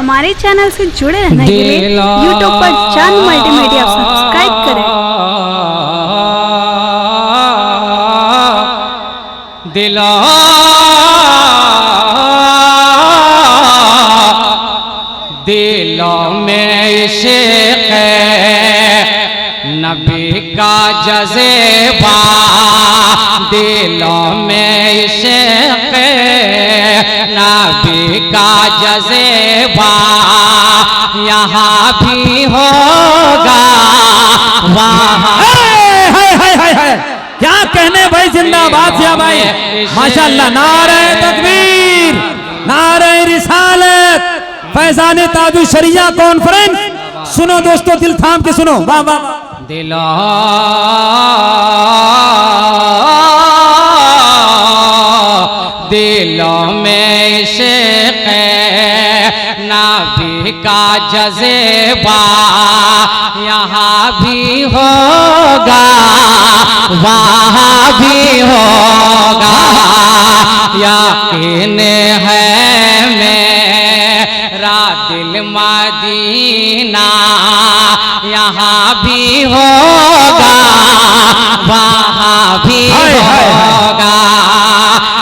हमारे चैनल से जुड़े रहने के लिए यूट्यूब पर चांद मल्टीमीडिया सब्सक्राइब करें। दिला दिलों में इश्क़ नबी का जज़्बा, दिलों में इश्क़ नबी का जज़्बा यहाँ भी होगा वहाँ। क्या कहने भाई, जिंदाबाद या भाई, माशाअल्लाह। नारे तकबीर, नारे रिसालत, फैज़ान ताजु शरिया कॉन्फ्रेंस। सुनो दोस्तों, दिल थाम के सुनो। वाह वाह। दिला दिलों में इश्क़ नबी का जज़्बा यहाँ भी होगा वहाँ भी होगा। यकीन है मेरा दिल मदीना यहाँ भी होगा वहाँ भी होगा।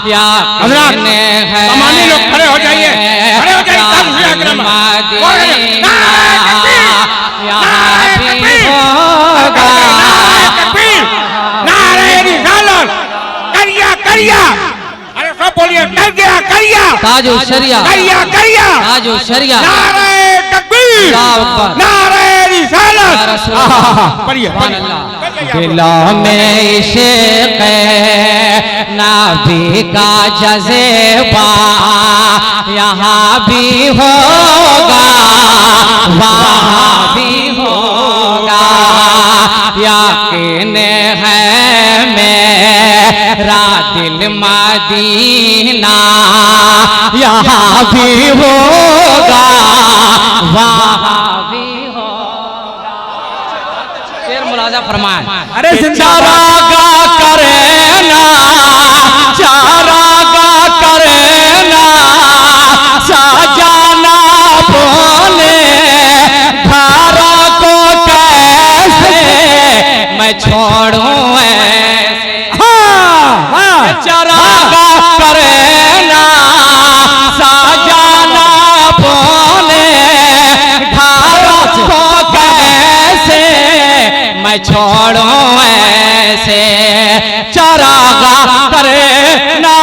यकीन है लोग खड़े हो जाइए, खड़े हो जाइए। मदीना यहाँ भी होगा। नारे रिसालत, करिया करिया, अरे सब बोलिए, करिया करिया, ताजु शरिया, करिया करिया, ताजु शरिया। नारे तकबीर, नारे रिसालत। पढ़िए दिलों में इश्क़ नबी का जज़्बा यहाँ भी होगा वहाँ भी होगा। यकीन है मेरा दिल मदीना यहाँ भी होगा वहाँ भी होगा। शेर मुलाजा फरमाए। अरे चारागा करेना, चारागा करेना, साजाना बोले धारा को कैसे मैं छोड़ूं ऐसे। चारागा करेना, साजाना बोले धारा को कैसे मैं छोड़ूं ऐसे। चारागा करना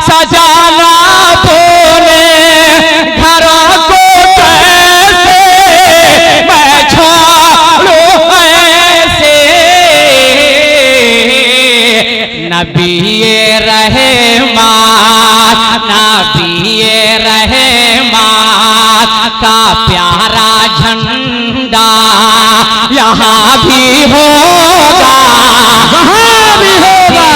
सजाना बोले घरों को कैसे मैं छोड़ूं ऐसे। नबी रहमान, नबी रहमान का प्यारा झंडा यहाँ भी होगा वहाँ भी होगा।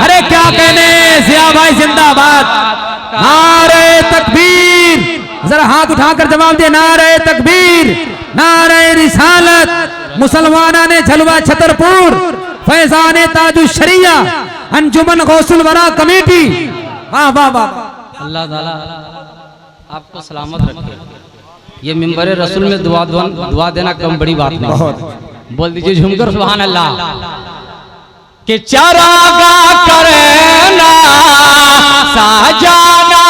अरे क्या कहने, जिया भाई जिंदाबाद। नारे तकबीर, जरा हाथ उठाकर जवाब दे। नारे तकबीर, नारे रिसालत। मुसलमाना ने झलवा छतरपुर, फैज़ान ताजु शरिया, अंजुमन गौसुल वरा कमेटी। वाह वाह वाह। अल्लाह ताला आपको सलामत रखे। ये मिंबर रसूल में दुआ देना कम बड़ी बात नहीं। बोल दीजिए झुमकर सुभान अल्लाह। कि चारागा करना साजाना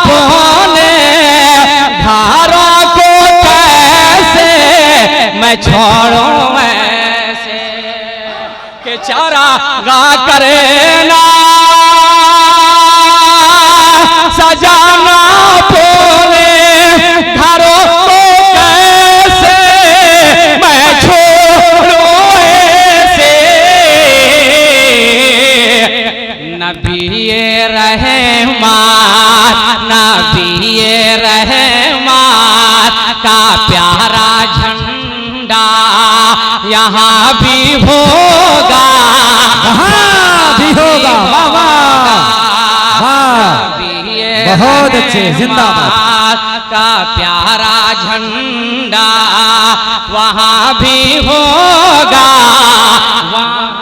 बोले धारा को कैसे मैं छोड़ूं ऐसे। कि चारागा करना सजाना बोले घरों को कैसे मैं छोड़ूं ऐसे। नबी रहमान, नबी रहमान का प्यारा झंडा यहाँ भी होगा वहाँ भी होगा। वाह वाह, बहुत अच्छे, जिंदाबाद। का प्यारा झंडा वहाँ भी होगा वहाँ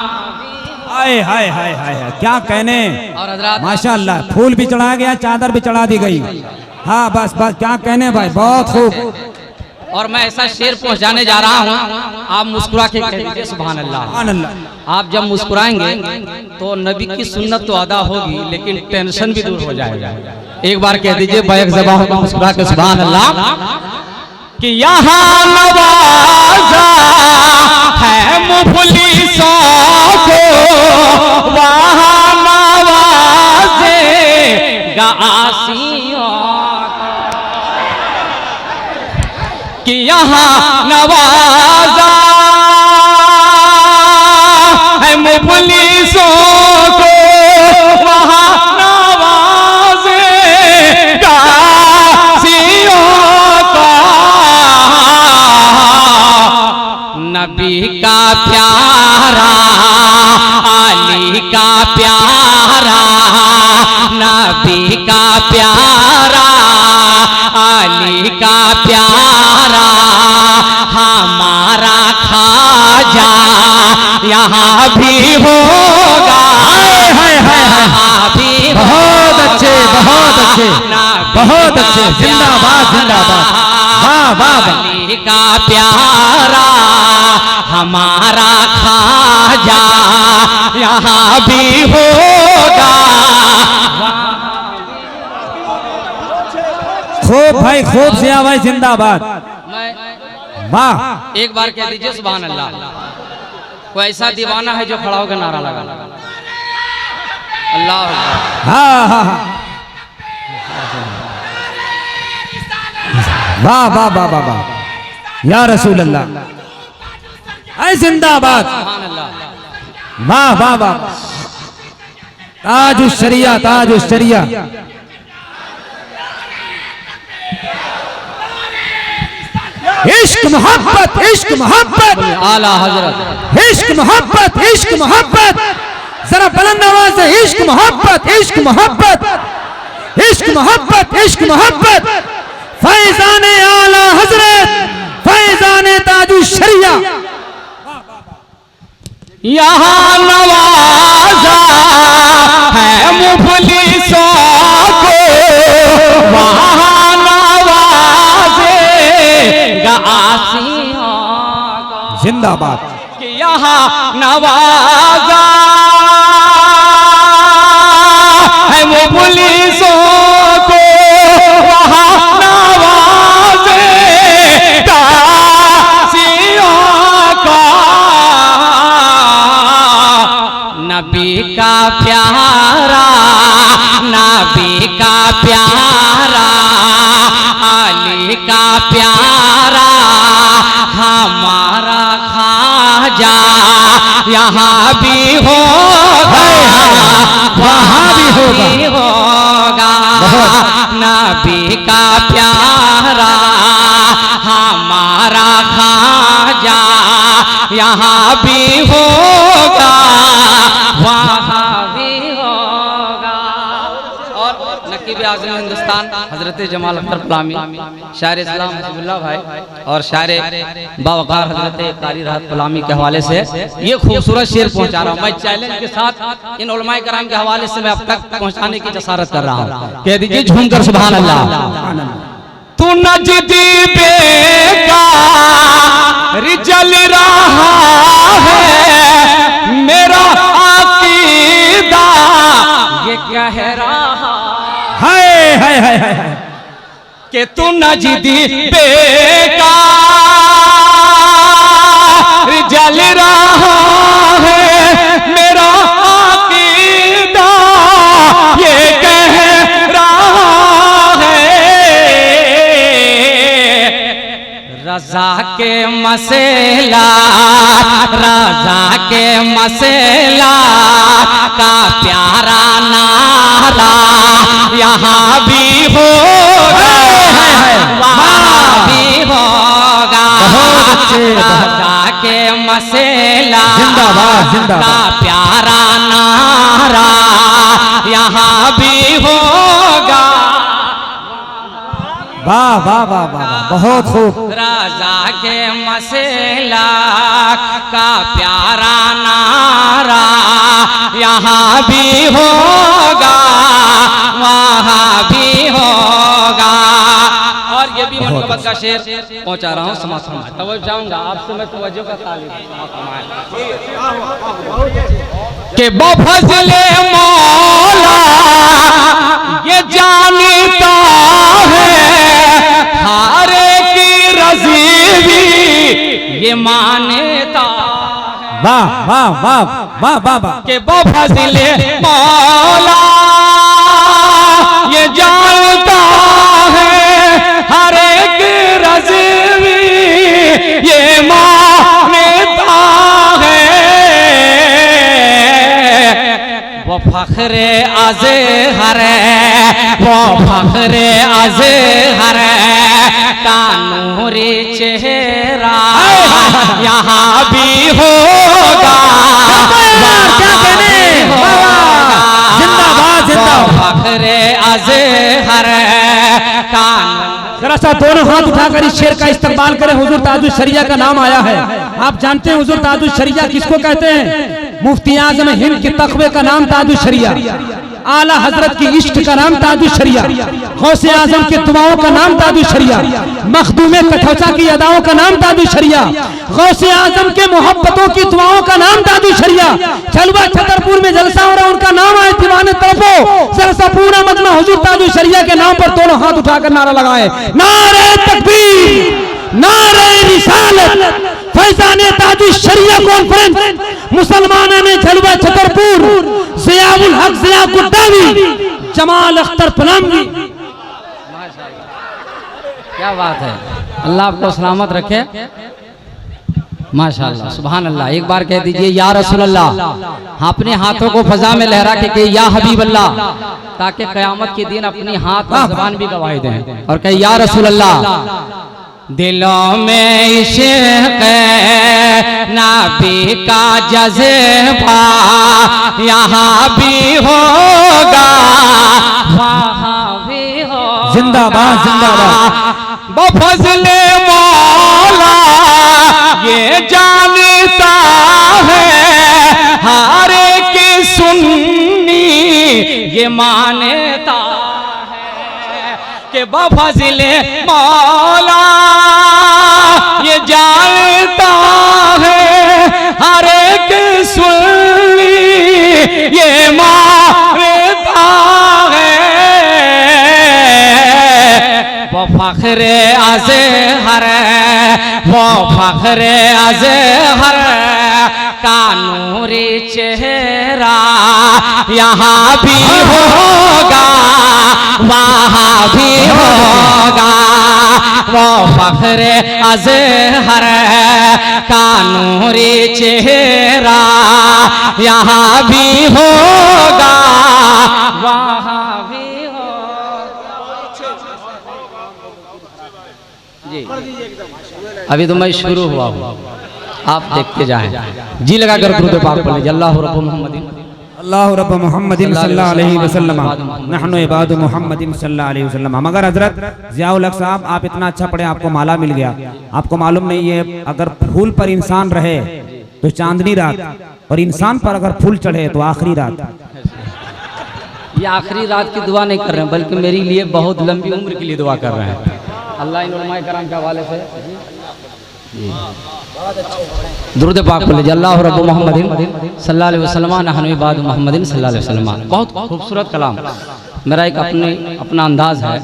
हाय हाय हाय हाय हाय, क्या कहने। और हजरात माशाअल्लाह, फूल भी चढ़ाया गया, चादर भी चढ़ा दी गई। हाँ बस बस, क्या कहने भाई, बहुत खूब। और मैं ऐसा शेर पहुंचाने जा रहा हूँ, आप मुस्कुरा के कह दीजिए सुभान अल्लाह। सुभान अल्लाह। आप जब मुस्कुराएंगे तो नबी की सुन्नत तो अदा होगी, लेकिन टेंशन भी दूर हो जाएगा। एक बार कह दीजिए बैक ज़बान पर मुस्कुरा के सुभान अल्लाह कि यहाँ नवाजा है मुफलिसों को, वहाँ नवाजेगा आसियों कि यहाँ नवाजा है मुफलिसों को, वहाँ नवाजेगा आसियों को। नबी का प्यारा, अली का प्यारा, नबी का प्यारा, अली का प्यारा, हमारा खाजा यहाँ भी होगा। यहाँ भी बहुत अच्छे, बहुत अच्छे, बहुत अच्छे, जिंदाबाद जिंदाबाद। वाह वाह वाह। अली का प्यारा, हमारा खाजा यहाँ भी होगा। खूब भाई, खूब सिया भाई, जिंदाबाद। वाह। एक बार कह दीजिए सुभान अल्लाह। कोई ऐसा दीवाना है जो खड़ा होकर नारा लगा अल्लाह अल्लाह। हाँ हाँ हाँ, वाह वाह वाह वाह वाह, या रसूल अल्लाह, ऐ जिंदाबाद। सुभान अल्लाह। वाह वाह वाह, ताजुश शरिया, ताजुश शरिया। इश्क मोहब्बत, इश्क मोहब्बत, आला हजरत। इश्क मोहब्बत, इश्क मोहब्बत। जरा बुलंद आवाज से, इश्क मोहब्बत, इश्क मोहब्बत, इश्क मोहब्बत, इश्क मोहब्बत। फैजाने आला हजरत, फैजाने ताजुश शरिया। यहाँ नवाजा है मुफलिसों को, वहाँ नवाजेगा आसियों को। जिंदाबाद। कि यहाँ नवाजा है मुफलिसों को, वहाँ नवाजेगा आसियों को। नबी का प्यारा, नबी का प्यारा, अली का प्यारा, हमारा खाजा यहाँ भी होगा, वहाँ भी होगा। नबी का प्यारा, हमारा खाजा यहाँ भी होगा, वहाँ भी होगा। और नकीब आज़म हिंदुस्तान हजरत जमाल अख्तर फलामी, शायर इस्लाम हबीबुल्लाह भाई और शायर बावकार हजरत कारी राहत फलामी के हवाले से ये खूबसूरत शेर पहुंचा रहा हूँ। मैं चैलेंज के साथ इन उलमाए कराम के हवाले से मैं अब तक पहुंचाने की जसारत कर रहा हूँ। कह दीजिए झूम कर सुभान अल्लाह। तू नजदी बेकार जल रहा है, मेरा अकीदा ये कह रहा हाय हाय हाय हाय, कि तू नजदी बेकार जल रहा है, मेरा अकीदा ये कह रहा है। रजा के मसेला, रजा के मसेला का प्यारा नारा यहाँ भी होगा, वहाँ भी होगा। रजा के मसेला का प्यारा नारा यहाँ भी होगा। वाह वाह वाह वाह, बहुत खूब। राजा के मसेला का प्यारा नारा भी होगा वहाँ भी होगा। और ये भी मनकबत का शेर पहुंचा रहा हूँ, समाज फरमाए। तवज्जो चाहूंगा आपसे मैं, तवज्जो का तालिब के बफज़ले मौला ये जानता है हारे की रज़ी भी ये मानता। वाह वाह वाह वाह वाह वाह। के बफज़ले मौला ये जानता है हर एक रज़वी ये मानता है। वो फख्रे अज़हर वो फख्रे अज़हर का नूरी चेहरा यहाँ भी होगा क्या कहने, जिंदाबाद जिंदाबाद। फख्रे अज़हर का जरा सा दोनों हाथ उठाकर इस शेर का इस्तेमाल करें। हुजूर ताजुल शरिया का नाम आया है। आप जानते हैं हुजूर ताजुल शरिया किसको कहते हैं? मुफ्ती आज़म हिंद के तख्वे का नाम ताजुल शरिया, आला हजरत की इश्क का नाम ताजुल शरिया, गौसे आजम की दुआओं का नाम ताजुल शरिया, मखदूमे कठौसा की अदाओं का नाम ताजुल शरिया, गौसे आजम के मोहब्बतों की दुआओं का नाम ताजुल शरिया। जलवा छतरपुर में जलसा हो रहा, उनका नाम है दीवाने तरफो। जलसा पूरा मजमा हुजूर ताजुल शरिया के नाम पर दोनों हाथ उठाकर नारा लगाए, नारे तकबीर, नारे रिसालत, फैजाने ताजुल शरिया कॉन्फ्रेंस, मुसलमानों ने जलवा छतरपुर, ज़ियाउल हक ज़िया कुट्टावी, जमाल अख्तर पलामवी। क्या बात है, अल्लाह आपको सलामत रखे। माशाअल्लाह सुभान अल्लाह। एक बार कह दीजिए या रसूल अल्लाह, अपने हाथों को फजा में लहरा के या हबीब अल्लाह, ताकि कयामत के दिन अपनी हाथ और ज़बान भी गवाही दें और कहे या रसूल अल्लाह। दिलों में इश्क़ नबी का जज़्बा यहाँ भी होगा वहाँ भी होगा। जिंदाबाद जिंदाबाद। बफज़ले मौला ये जानता है हर एक सुन्नी ये मानता है कि बफज़ले मौला ये जानता है हर एक सुन्नी ये मानता है। वो फख्रे अज़हर वो फख्रे अज़हर का नूरी चेहरा यहाँ भी होगा वहाँ भी होगा। वो फख्रे अज़हर का नूरी चेहरा यहाँ भी होगा वहाँ भी जी। अभी तो मैं शुरू हुआ हूँ, आप देखते जाएं। जी लगा कर दुरूद पाक पढ़ लीजिए। अल्लाह रब्बु मुहम्मदिन अल्लाह रब्ब मुहम्मदिन सल्लल्लाहु अलैहि वसल्लम नहनु इबादु मुहम्मदिन सल्लल्लाहु अलैहि वसल्लम। मगर हजरत ज़ियाउल हक साहब, आप इतना अच्छा पढ़े, आपको माला मिल गया। आपको मालूम नहीं है, अगर फूल पर इंसान रहे तो चांदनी रात, और इंसान पर अगर फूल चढ़े तो आखिरी रात। ये आखिरी रात की दुआ नहीं कर रहे हैं, बल्कि मेरे लिए बहुत लंबी उम्र के लिए दुआ कर रहे हैं। अल्लाह इन उलमाए कराम के हवाले से दुरूद पाक पढ़ लीजिए। अल्लाह रब्बु मुहम्मदिन सल्लल्लाहु अलैहि वसल्लम नहनु इबादु मुहम्मदिन सल्लल्लाहु अलैहि वसल्लम। बहुत खूबसूरत कलाम, मेरा एक अपना अंदाज है,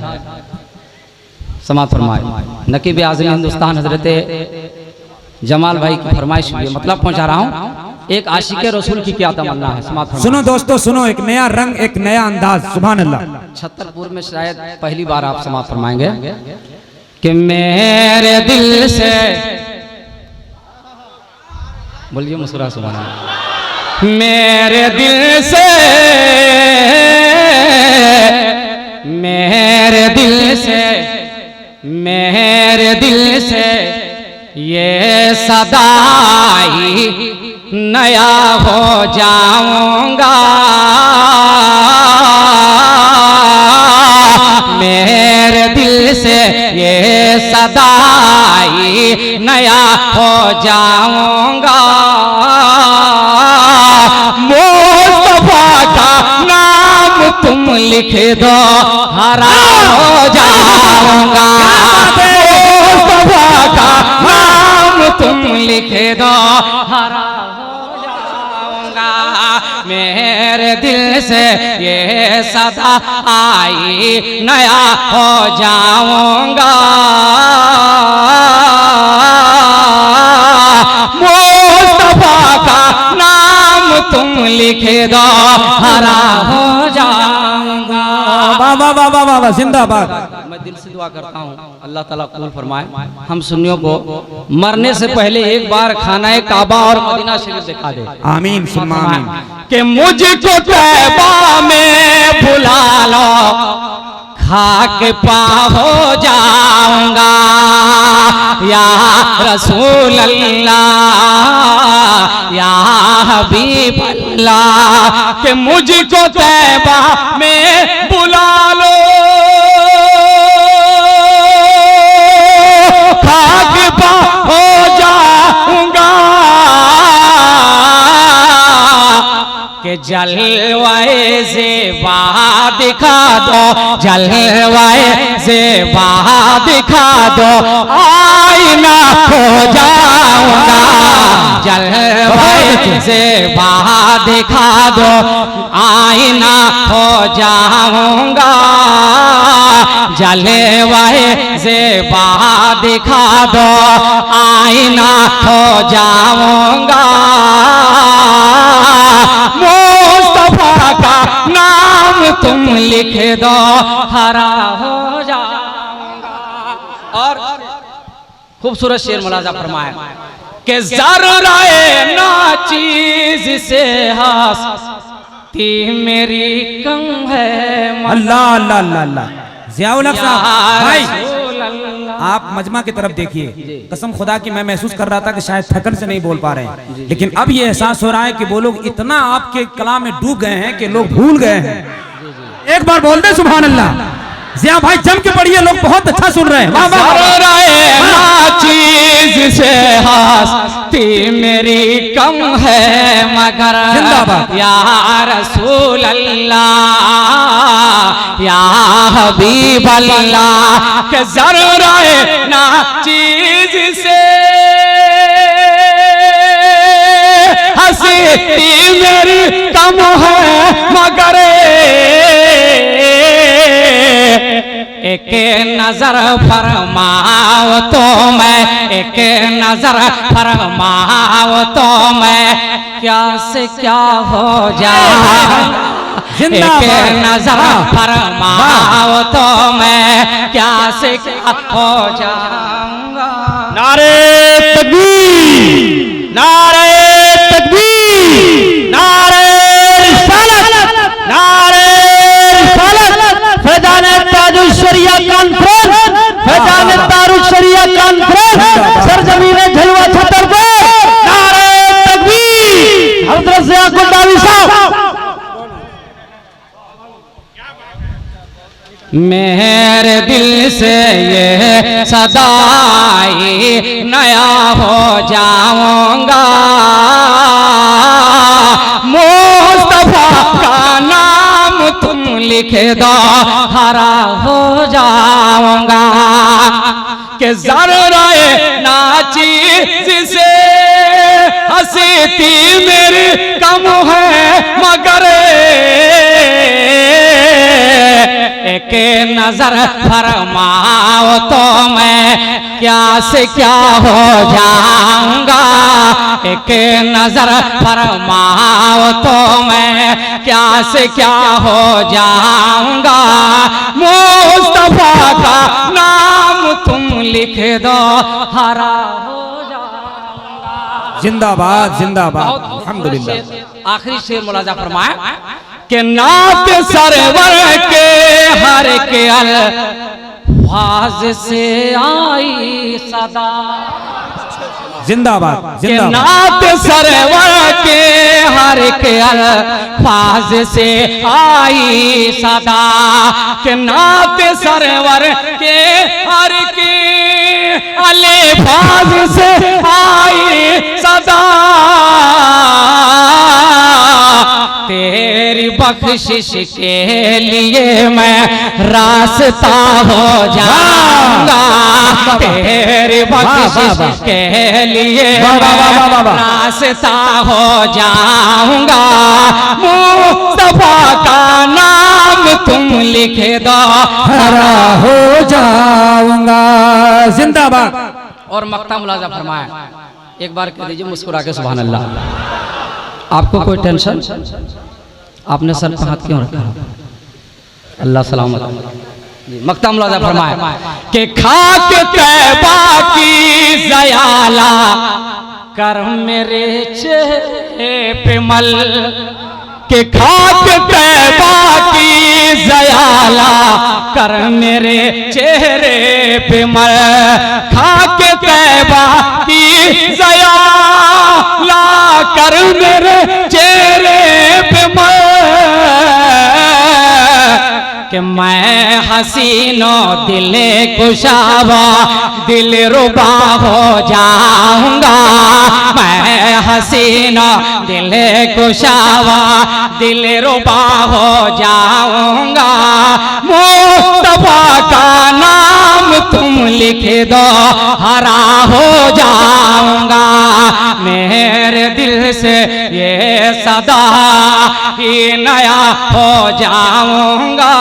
समात फरमाए। नकीब आज़म हिंदुस्तान हजरत जमाल भाई की फरमाइश हुई, मतलब पहुंचा रहा हूँ। एक आशिक रसूल की क्या तमन्ना है, समात फरमाए। सुनो दोस्तों सुनो, एक नया रंग, एक नया अंदाज, सुभान अल्लाह। छतरपुर में शायद पहली बार आप समात फरमाएंगे कि मेरे दिल से, बोलिए मुस्कुरा सुभान अल्लाह। मेरे दिल से, मेरे दिल से, मेरे दिल से ये सदाई नया हो जाऊंगा। मेरे दिल से ये सदाई नया हो जाऊंगा। मुस्तफा दो हरा हो जाऊंगा, मुस्तफा का नाम तुम लिख दो हरा हो जाऊंगा। मेरे दिल से ये सदा आई नया हो जाऊंगा, मुस्तफा का नाम तुम लिख दो हरा हो जाऊंगा। वाह वाह वाह वाह वाह, जिंदाबाद। मैं दिल से दुआ करता हूँ अल्लाह ताला कबूल फरमाए, हम सुन्नियों को मरने से पहले एक बार खाना काबा और मदीना शरीफ दिखा दे। आमीन सुम्मा आमीन। कि मुझको तैबा में बुला लो, खाके पा हो जाऊंगा या रसूल अल्लाह या हबीब अल्लाह। कि मुझको तैबा में बुला लो, खाके पा हो जाऊंगा कि जलवाए ज़ेबा दिखा दो, जलवाए ज़ेबा दिखा दो, आईना हो जाऊंगा। जलवाए ज़ेबा दिखा दो, आईना हो जाऊंगा। जलवाए ज़ेबा दिखा दो, आईना हो जाऊंगा। मुस्तफा का नाम तुम लिख दो हरा हो जाऊंगा। और खूबसूरत शेर मुलाजा फरमाया कि ज़र्राए नाचीज से हस्ती मेरी कम है। अल्लाह अल्लाह अल्लाह अल्लाह। ज़ियाउल हक साहब भाई, आप मजमा की तरफ देखिए, कसम खुदा की मैं महसूस कर रहा था कि शायद थकन से नहीं बोल पा रहे हैं, लेकिन अब ये एहसास हो रहा है कि वो लोग इतना आपके कलाम में डूब गए हैं कि लोग भूल गए हैं। एक बार बोल दे सुभान अल्लाह। जिया भाई जम के पढ़िए, लोग बहुत अच्छा सुन रहे हैं। चीज से हस्ती मेरी कम है मगर या रसूल अल्लाह या हबीब अल्लाह। के ज़र्राए ना चीज से हस्ती मेरी कम है मगर एक नजर फरमाओ तो मैं, एक नजर फरमाओ तो मैं क्या से क्या हो जाऊंगा। एक नजर फरमाओ तो मैं क्या से क्या हो जाऊंगा। नारे तकबीर, नारे तकबीर, नारे रिसालत, नारे रिसालत। फैजान ताजुल शरिया कॉन्फ्रेंस, फैजान ताजुल शरिया कॉन्फ्रेंस सरजमीन झलवा छतरपुर। नारे तकबीर। हजरत ज़ियाकुल दावी साहब। मेरे दिल से ये सदाई नया हो जाऊंगा। मुस्तफा का नाम तुम लिख दो हरा हो जाऊंगा। कि ज़र्राए नाचीज से हंसती मेरी कम है मगर एक नजर फरमाओ तो मैं क्या से क्या हो जाऊंगा। एक नजर फरमाओ तो मैं क्या से क्या हो जाऊंगा। मुस्तफा का नाम तुम लिख दो हरा हो जाऊंगा। जिंदाबाद जिंदाबाद अल्हम्दुलिल्लाह। आखिरी शेर मुलाजा फरमाया कि नात सरवर के हर के अल्फाज से आई सदा। जिंदाबाद जिंदाबाद। नात सरवर के हर के अल्फाज से आई सदा। कि नात सरवर के हर के अल्फाज से आई सदा। तेरी बख्शिश के लिए मैं रास्ता हो जाऊंगा, तेरी बख्शिश के लिए रास्ता हो जाऊंगा, मुस्तफा का नाम तुम लिख दो हरा हो जाऊंगा। जिंदाबाद। और मक्ता मुलाजा फरमाया, एक बार कह दीजिए मुस्कुरा के सुभान अल्लाह। आपको कोई टेंशन? आपने सर पे हाथ क्यों रखा? अल्लाह सलामत। मक्ता मुलाजा फरमाया कि खाक तैबा की ज़याला कर मेरे चेहरे पे मल, के खाक तैबा की ज़याला कर मेरे चेहरे पे मल, खाक तैबा की ज़याला कर मेरे चेहरे पे मल, कि मैं हसीनो दिले कुशावा दिल रुबा हो जाऊंगा, मैं हसीनो दिले कुशावा दिल रुबा हो जाऊंगा, मुस्तफा का नाम तुम लिख दो हरा हो जाऊंगा, मेरे दिल से ये सदा ही नया हो जाऊंगा,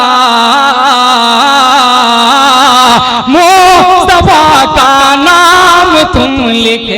मुस्तफा का नाम तुम लिख